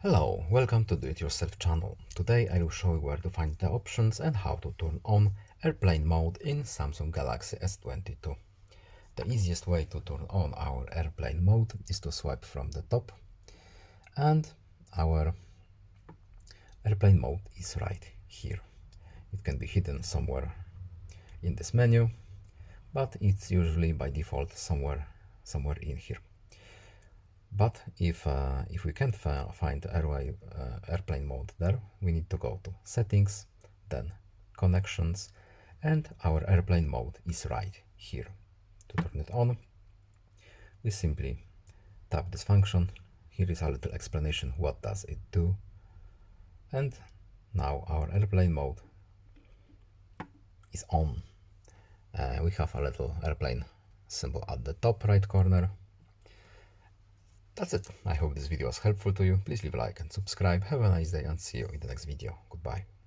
Hello, welcome to Do It Yourself channel. Today I will show you where to find the options and how to turn on airplane mode in Samsung Galaxy S22. The easiest way to turn on our airplane mode is to swipe from the top, and our airplane mode is right here. It can be hidden somewhere in this menu, but it's usually by default somewhere in here. But if we can't find airplane mode there, we need to go to settings, then connections, and our airplane mode is right here. To turn it on, we simply tap this function. Here is a little explanation what does it do. And now our airplane mode is on. We have a little airplane symbol at the top right corner. That's it. I hope this video was helpful to you. Please leave a like and subscribe. Have a nice day and see you in the next video. Goodbye.